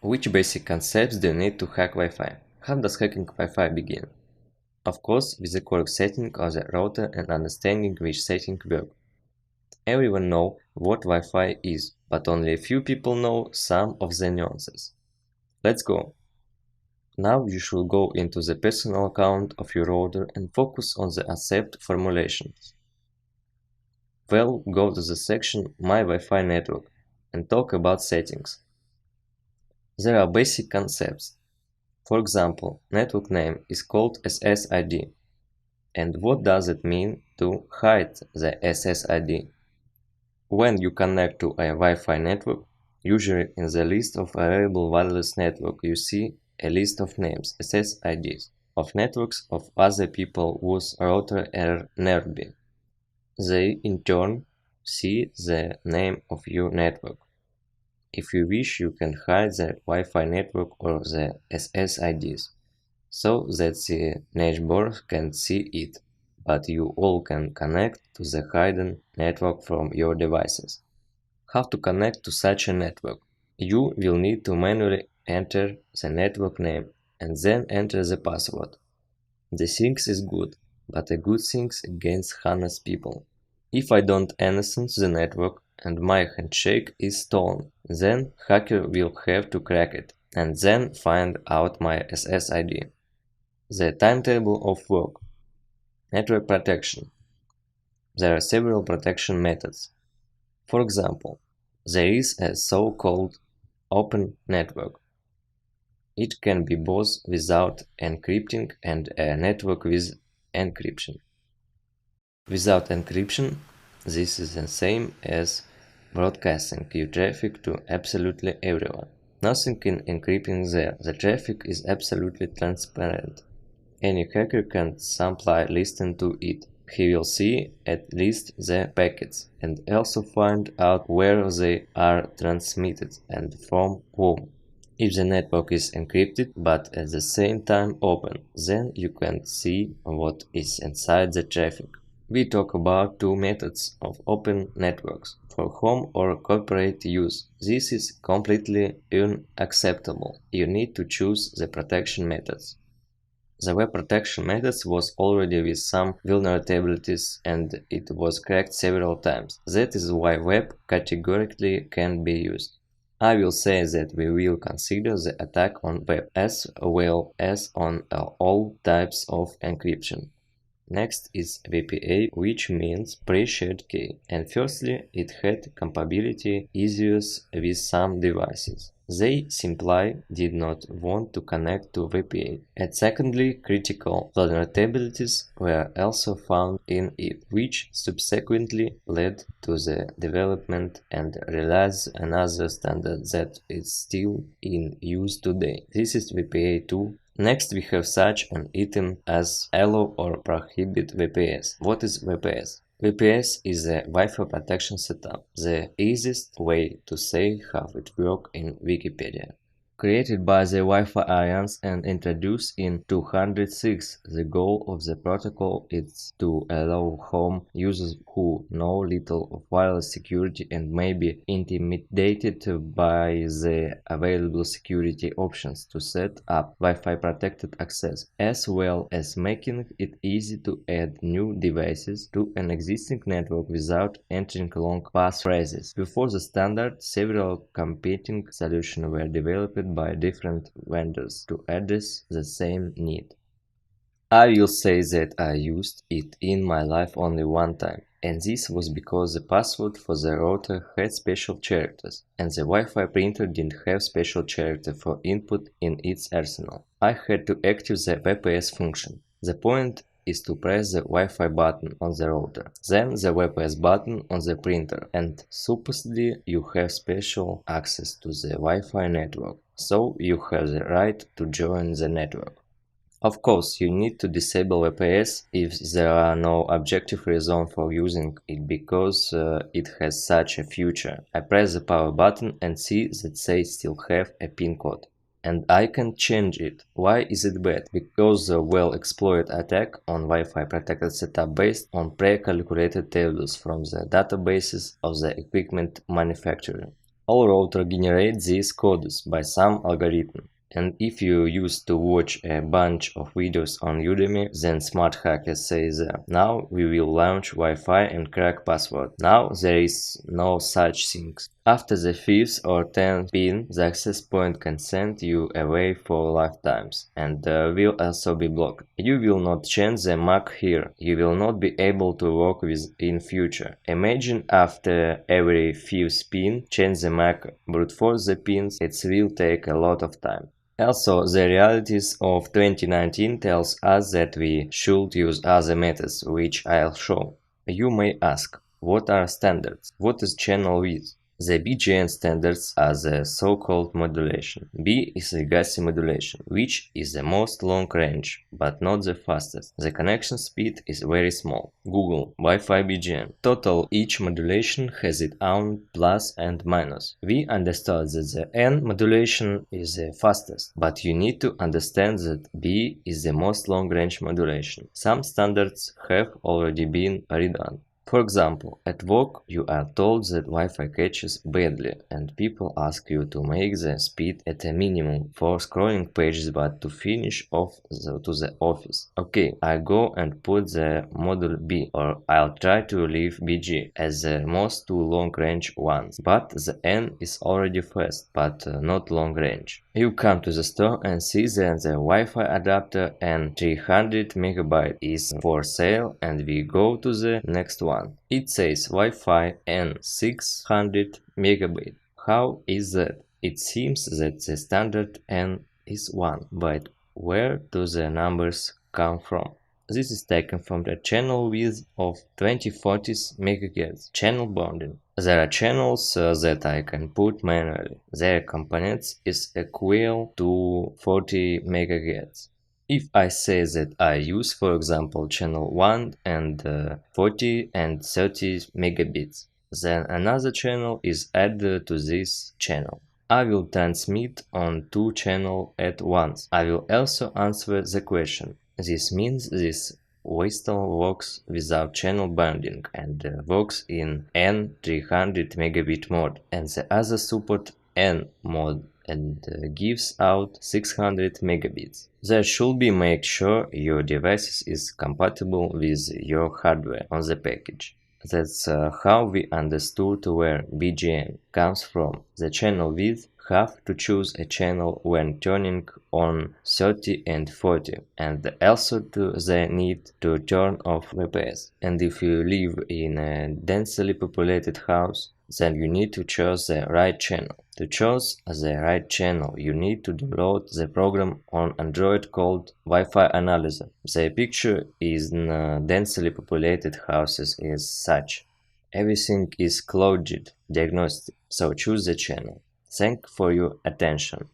Which basic concepts do you need to hack Wi-Fi? How does hacking Wi-Fi begin? Of course, with the correct setting of the router and understanding which setting work. Everyone knows what Wi-Fi is, but only a few people know some of the nuances. Let's go. Now you should go into the personal account of your router and focus on the accept formulations. Well, go to the section My Wi-Fi Network and talk about settings. There are basic concepts. For example, network name is called SSID. And what does it mean to hide the SSID? When you connect to a Wi-Fi network, usually in the list of available wireless network you see a list of names, SSIDs, of networks of other people whose router are nearby. They, in turn, see the name of your network. If you wish, you can hide the Wi-Fi network or the SSIDs, so that the neighbors can see it, but you all can connect to the hidden network from your devices. How to connect to such a network? You will need to manually enter the network name and then enter the password. The thing is good, but a good thing against honest people. If I don't innocent the network and my handshake is stolen, then hacker will have to crack it and then find out my SSID. The timetable of work. Network protection. There are several protection methods. For example, there is a so-called open network. It can be both without encrypting and a network with encryption. Without encryption, this is the same as broadcasting your traffic to absolutely everyone. Nothing in encrypting there. The traffic is absolutely transparent. Any hacker can simply listen to it. He will see at least the packets and also find out where they are transmitted and from whom. If the network is encrypted but at the same time open, then you can see what is inside the traffic. We talk about two methods of open networks for home or corporate use. This is completely unacceptable. You need to choose the protection methods. The web protection methods was already with some vulnerabilities and it was cracked several times. That is why web categorically can be used. I will say that we will consider the attack on web as well as on all types of encryption. Next is VPA, which means pre-shared key, and firstly it had compatibility issues with some devices. They simply did not want to connect to VPA. And secondly, critical vulnerabilities were also found in it, which subsequently led to the development and release another standard that is still in use today. This is VPA 2. Next we have such an item as allow or prohibit VPS. What is VPS? VPS is a Wi-Fi protection setup, the easiest way to say how it works in Wikipedia. Created by the Wi-Fi Alliance and introduced in 2006, the goal of the protocol is to allow home users who know little of wireless security and may be intimidated by the available security options to set up Wi-Fi protected access, as well as making it easy to add new devices to an existing network without entering long passphrases. Before the standard, several competing solutions were developed by different vendors to address the same need. I will say that I used it in my life only one time, and this was because the password for the router had special characters, and the Wi-Fi printer didn't have special character for input in its arsenal. I had to activate the VPS function. The point is to press the Wi-Fi button on the router, then the VPS button on the printer, and supposedly you have special access to the Wi-Fi network, so you have the right to join the network. Of course, you need to disable VPS if there are no objective reason for using it because it has such a feature. I press the power button and see that they still have a PIN code. And I can change it. Why is it bad? Because the well-exploited attack on Wi-Fi protected setup based on pre-calculated tables from the databases of the equipment manufacturer. All routers generate these codes by some algorithm. And if you used to watch a bunch of videos on Udemy, then smart hackers say there, now we will launch Wi-Fi and crack password. Now there is no such things. After the 5th or 10th pin, the access point can send you away for lifetimes and will also be blocked. You will not change the MAC here. You will not be able to work with in future. Imagine after every 5th pin, change the MAC, brute force the pins, it will take a lot of time. Also, the realities of 2019 tells us that we should use other methods, which I'll show. You may ask, what are standards? What is channel width? The BGN standards are the so-called modulation. B is legacy modulation, which is the most long range, but not the fastest. The connection speed is very small. Google Wi-Fi BGN. Total each modulation has its own plus and minus. We understood that the N modulation is the fastest, but you need to understand that B is the most long-range modulation. Some standards have already been redone. For example, at work you are told that Wi-Fi catches badly and people ask you to make the speed at a minimum for scrolling pages but to finish off to the office. Okay, I go and put the model B, or I'll try to leave BG as the most two long-range ones, but the N is already fast but not long-range. You come to the store and see that the Wi-Fi adapter N300 MB is for sale, and we go to the next one. It says Wi-Fi N600 MB. How is that? It seems that the standard N is 1, but where do the numbers come from? This is taken from the channel width of 2040 MHz channel bounding. There are channels that I can put manually. Their components is equal to 40 MHz. If I say that I use, for example, channel 1 and 40 and 30 megabits, then another channel is added to this channel. I will transmit on two channels at once. I will also answer the question. This means this Whistle works without channel binding and works in N300 megabit mode, and the other support N mode and gives out 600 megabits. There should be make sure your device is compatible with your hardware on the package. That's how we understood where BGN comes from. The channel width have to choose a channel when turning on 30 and 40, and also the need to turn off VPS. And if you live in a densely populated house, then you need to choose the right channel. To choose the right channel, you need to download the program on Android called Wi-Fi Analyzer. The picture in densely populated houses is such. Everything is clouded diagnostic, so choose the channel. Thank for your attention.